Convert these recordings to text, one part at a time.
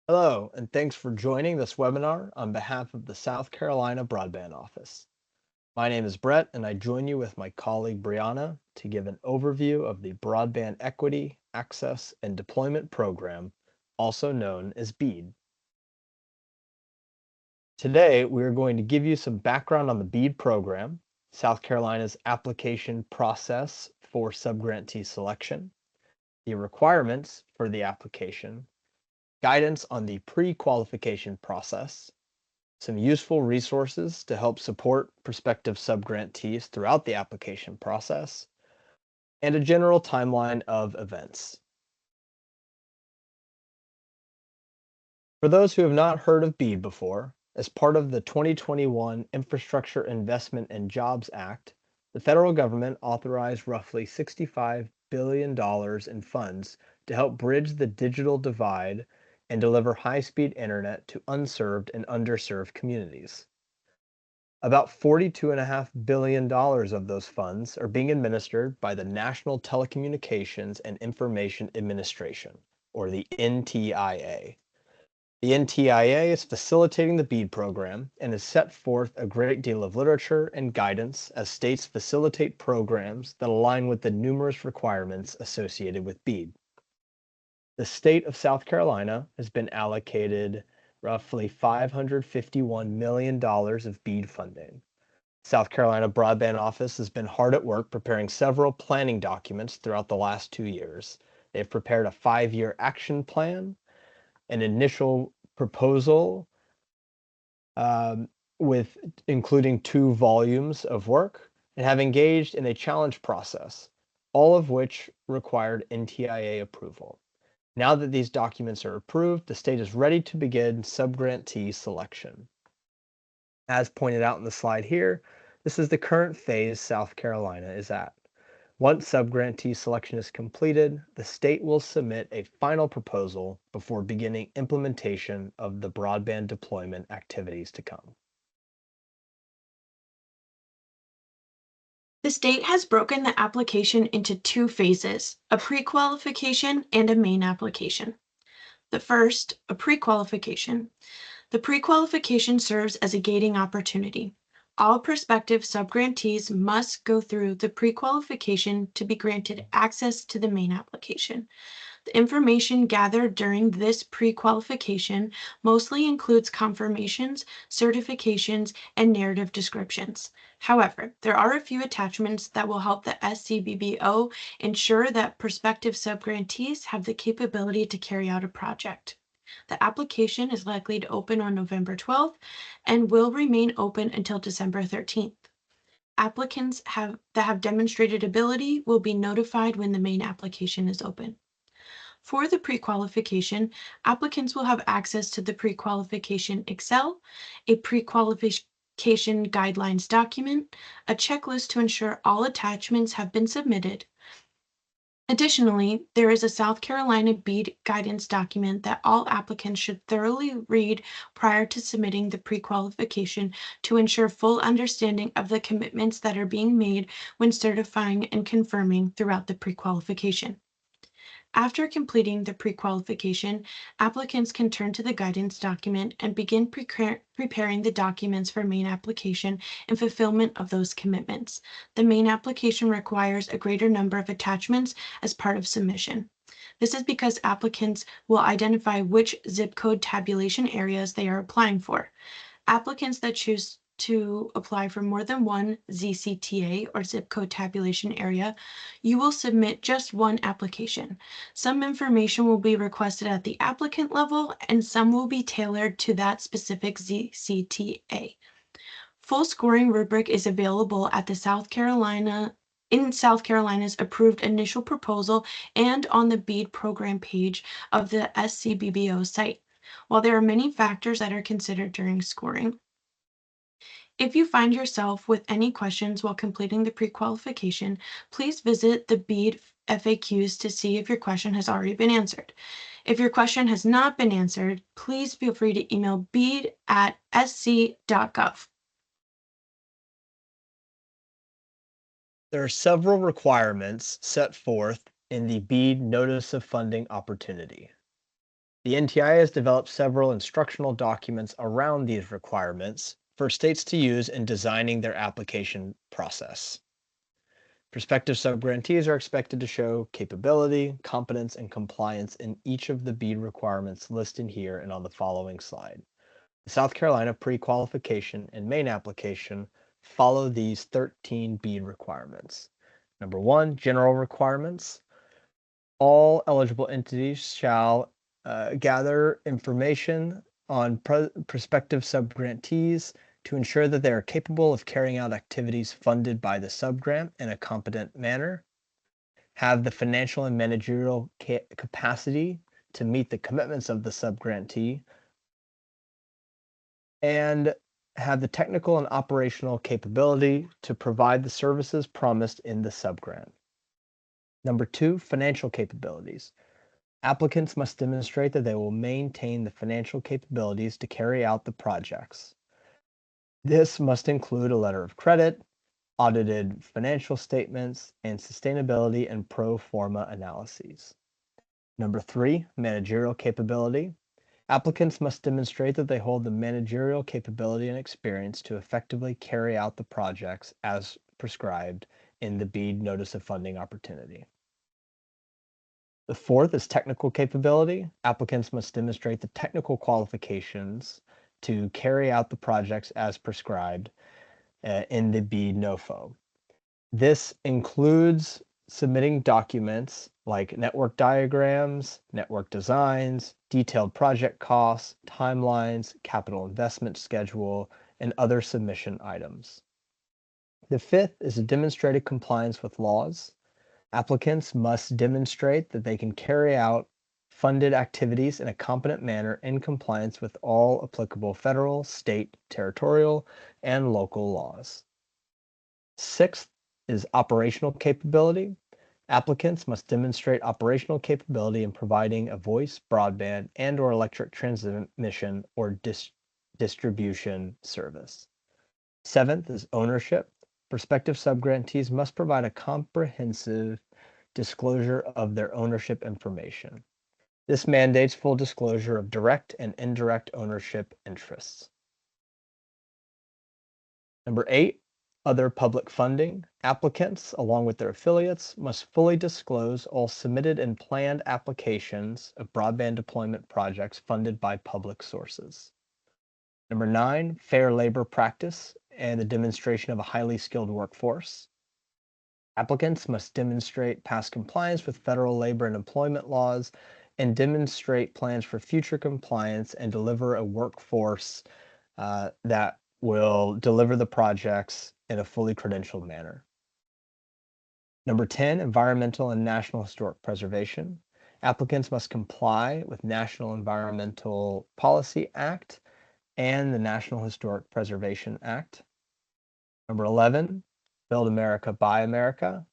Hello, and thanks for joining this webinar on behalf of the South Carolina Broadband Office. My name is Brett, and I join you with my colleague Brianna to give an overview of the Broadband Equity, Access, and Deployment Program, also known as BEAD. Today, we are going to give you some background on the BEAD program, South Carolina's application process for subgrantee selection, the requirements for the application, guidance on the pre-qualification process, some useful resources to help support prospective subgrantees throughout the application process, and a general timeline of events. For those who have not heard of BEAD before, as part of the 2021 Infrastructure Investment and Jobs Act, the federal government authorized roughly $65 billion in funds to help bridge the digital divide and deliver high-speed internet to unserved and underserved communities. About $42.5 billion of those funds are being administered by the National Telecommunications and Information Administration, or the NTIA. The NTIA is facilitating the BEAD program and has set forth a great deal of literature and guidance as states facilitate programs that align with the numerous requirements associated with BEAD. The state of South Carolina has been allocated roughly $551 million of BEAD funding. South Carolina Broadband Office has been hard at work preparing several planning documents throughout the last 2 years. They've prepared a 5-year action plan, an initial proposal with including 2 volumes of work, and have engaged in a challenge process, all of which required NTIA approval. Now that these documents are approved, the state is ready to begin subgrantee selection. As pointed out in the slide here, this is the current phase South Carolina is at. Once subgrantee selection is completed, the state will submit a final proposal before beginning implementation of the broadband deployment activities to come. The state has broken the application into 2 phases, a pre-qualification and a main application. The first, a pre-qualification. The pre-qualification serves as a gating opportunity. All prospective subgrantees must go through the pre-qualification to be granted access to the main application. The information gathered during this pre-qualification mostly includes confirmations, certifications, and narrative descriptions. However, there are a few attachments that will help the SCBBO ensure that prospective subgrantees have the capability to carry out a project. The application is likely to open on November 12th and will remain open until December 13th. Applicants that have demonstrated ability will be notified when the main application is open. For the pre-qualification, applicants will have access to the pre-qualification Excel, a pre-qualification guidelines document, a checklist to ensure all attachments have been submitted. Additionally, there is a South Carolina BEAD guidance document that all applicants should thoroughly read prior to submitting the pre-qualification to ensure full understanding of the commitments that are being made when certifying and confirming throughout the pre-qualification. After completing the pre-qualification, applicants can turn to the guidance document and begin preparing the documents for main application and fulfillment of those commitments. The main application requires a greater number of attachments as part of submission. This is because applicants will identify which zip code tabulation areas they are applying for. Applicants that choose to apply for more than one ZCTA or zip code tabulation area, you will submit just one application. Some information will be requested at the applicant level and some will be tailored to that specific ZCTA. Full scoring rubric is available at the South Carolina's approved initial proposal and on the BEAD program page of the SCBBO site. While there are many factors that are considered during scoring, if you find yourself with any questions while completing the pre-qualification, please visit the BEAD FAQs to see if your question has already been answered. If your question has not been answered, please feel free to email bead@sc.gov. There are several requirements set forth in the BEAD Notice of Funding Opportunity. The NTIA has developed several instructional documents around these requirements for states to use in designing their application process. Prospective subgrantees are expected to show capability, competence, and compliance in each of the BEAD requirements listed here and on the following slide. The South Carolina pre-qualification and main application follow these 13 BEAD requirements. Number 1, general requirements. All eligible entities shall gather information on prospective subgrantees to ensure that they are capable of carrying out activities funded by the subgrant in a competent manner, have the financial and managerial capacity to meet the commitments of the subgrantee, and have the technical and operational capability to provide the services promised in the subgrant. Number 2, financial capabilities. Applicants must demonstrate that they will maintain the financial capabilities to carry out the projects. This must include a letter of credit, audited financial statements, and sustainability and pro forma analyses. Number 3, managerial capability. Applicants must demonstrate that they hold the managerial capability and experience to effectively carry out the projects as prescribed in the BEAD Notice of Funding Opportunity. The 4th is technical capability. Applicants must demonstrate the technical qualifications to carry out the projects as prescribed in the BEAD NOFO. This includes submitting documents like network diagrams, network designs, detailed project costs, timelines, capital investment schedule, and other submission items. The 5th is a demonstrated compliance with laws. Applicants must demonstrate that they can carry out funded activities in a competent manner in compliance with all applicable federal, state, territorial, and local laws. 6th is operational capability. Applicants must demonstrate operational capability in providing a voice, broadband, and/or electric transmission or distribution service. 7th is ownership. Prospective subgrantees must provide a comprehensive disclosure of their ownership information. This mandates full disclosure of direct and indirect ownership interests. Number 8, other public funding. Applicants, along with their affiliates, must fully disclose all submitted and planned applications of broadband deployment projects funded by public sources. Number 9, fair labor practice and the demonstration of a highly skilled workforce. Applicants must demonstrate past compliance with federal labor and employment laws and demonstrate plans for future compliance and deliver a workforce that will deliver the projects in a fully credentialed manner. Number 10, environmental and national historic preservation. Applicants must comply with National Environmental Policy Act and the National Historic Preservation Act. Number 11, Build America, Buy America.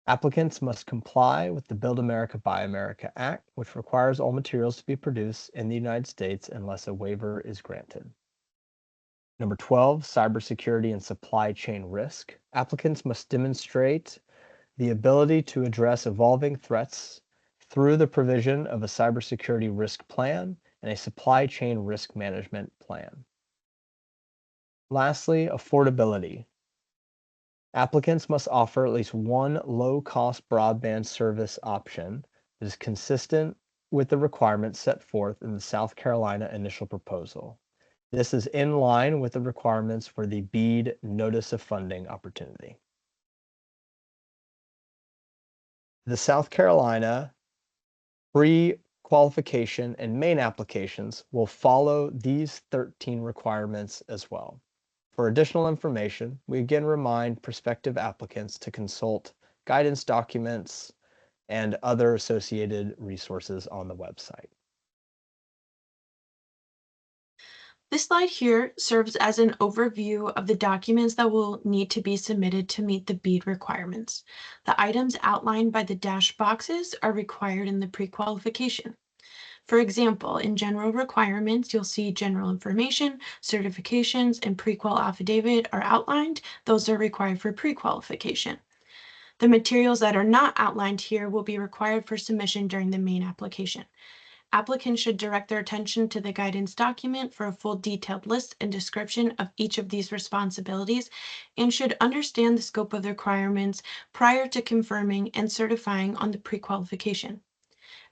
Applicants must comply with the Build America, Buy America Act, which requires all materials to be produced in the United States unless a waiver is granted. Number 12, cybersecurity and supply chain risk. Applicants must demonstrate the ability to address evolving threats through the provision of a cybersecurity risk plan and a supply chain risk management plan. Lastly, affordability. Applicants must offer at least one low-cost broadband service option that is consistent with the requirements set forth in the South Carolina initial proposal. This is in line with the requirements for the BEAD Notice of Funding Opportunity. The South Carolina pre-qualification and main applications will follow these 13 requirements as well. For additional information, we again remind prospective applicants to consult guidance documents and other associated resources on the website. This slide here serves as an overview of the documents that will need to be submitted to meet the BEAD requirements. The items outlined by the dashed boxes are required in the pre-qualification. For example, in general requirements, you'll see general information, certifications, and pre-qual affidavit are outlined. Those are required for pre-qualification. The materials that are not outlined here will be required for submission during the main application. Applicants should direct their attention to the guidance document for a full detailed list and description of each of these responsibilities and should understand the scope of the requirements prior to confirming and certifying on the pre-qualification.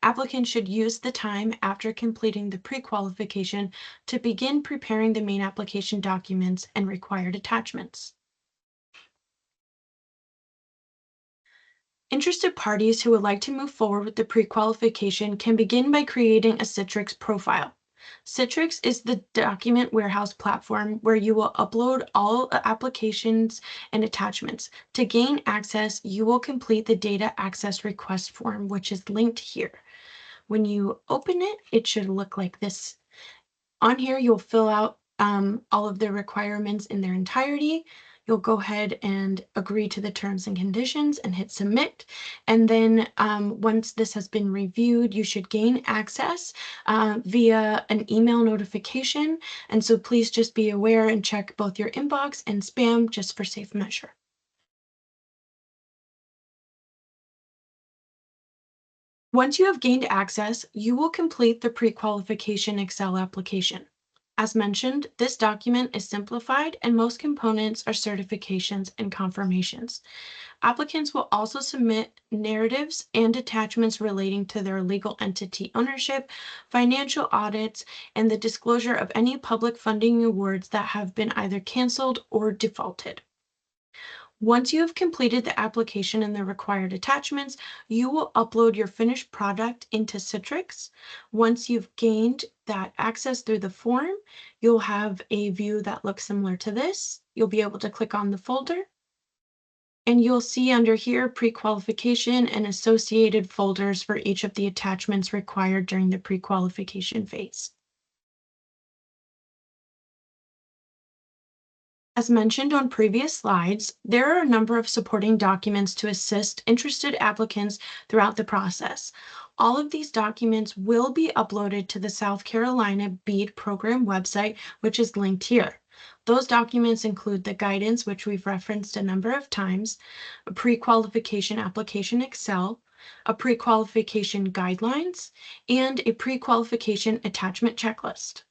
Applicants should use the time after completing the pre-qualification to begin preparing the main application documents and required attachments. Interested parties who would like to move forward with the pre-qualification can begin by creating a Citrix profile. Citrix is the document warehouse platform where you will upload all applications and attachments. To gain access, you will complete the data access request form, which is linked here. When you open it, it should look like this. On here, you'll fill out all of the requirements in their entirety. You'll go ahead and agree to the terms and conditions and hit submit. And then once this has been reviewed, you should gain access via an email notification. And so please just be aware and check both your inbox and spam just for safe measure. Once you have gained access, you will complete the pre-qualification Excel application. As mentioned, this document is simplified and most components are certifications and confirmations. Applicants will also submit narratives and attachments relating to their legal entity ownership, financial audits, and the disclosure of any public funding awards that have been either canceled or defaulted. Once you have completed the application and the required attachments, you will upload your finished product into Citrix. Once you've gained that access through the form, you'll have a view that looks similar to this. You'll be able to click on the folder and you'll see under here pre-qualification and associated folders for each of the attachments required during the pre-qualification phase. As mentioned on previous slides, there are a number of supporting documents to assist interested applicants throughout the process. All of these documents will be uploaded to the South Carolina BEAD program website, which is linked here. Those documents include the guidance, which we've referenced a number of times, a pre-qualification application Excel, a pre-qualification guidelines, and a pre-qualification attachment checklist.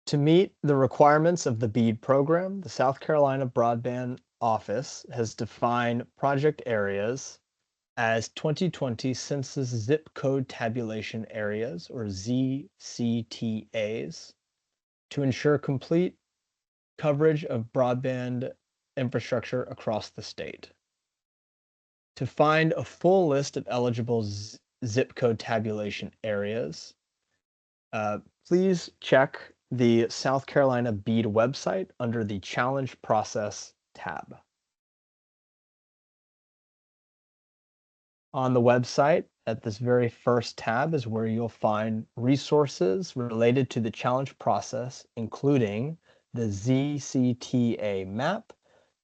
To meet the requirements of the BEAD program, the South Carolina Broadband Office has defined project areas as 2020 Census Zip Code Tabulation Areas, or ZCTAs, to ensure complete coverage of broadband infrastructure across the state. To find a full list of eligible zip code tabulation areas, please check the South Carolina BEAD website under the Challenge Process tab. On the website, at this very first tab is where you'll find resources related to the challenge process, including the ZCTA map,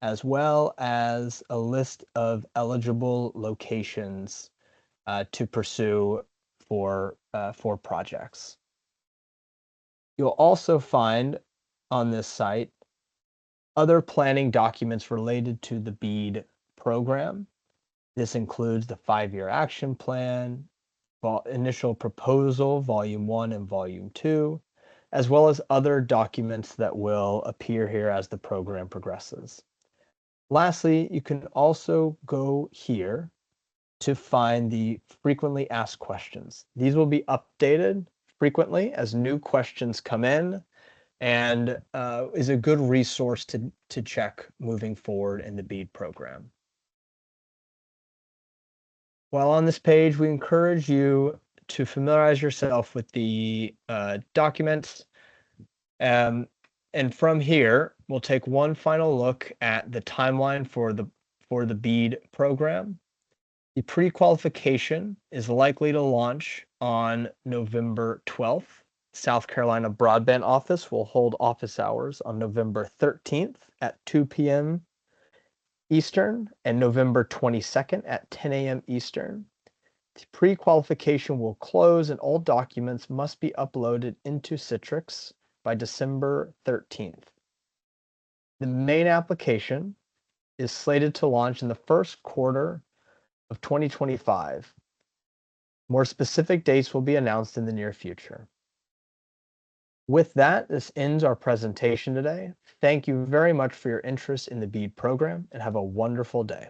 as well as a list of eligible locations to pursue for projects. You'll also find on this site other planning documents related to the BEAD program. This includes the 5-year action plan, initial proposal, volume 1 and volume 2, as well as other documents that will appear here as the program progresses. Lastly, you can also go here to find the frequently asked questions. These will be updated frequently as new questions come in and is a good resource to check moving forward in the BEAD program. While on this page, we encourage you to familiarize yourself with the documents. And from here, we'll take one final look at the timeline for the BEAD program. The pre-qualification is likely to launch on November 12th. South Carolina Broadband Office will hold office hours on November 13th at 2 p.m. Eastern and November 22nd at 10 a.m. Eastern. The pre-qualification will close and all documents must be uploaded into Citrix by December 13th. The main application is slated to launch in the first quarter of 2025. More specific dates will be announced in the near future. With that, this ends our presentation today. Thank you very much for your interest in the BEAD program and have a wonderful day.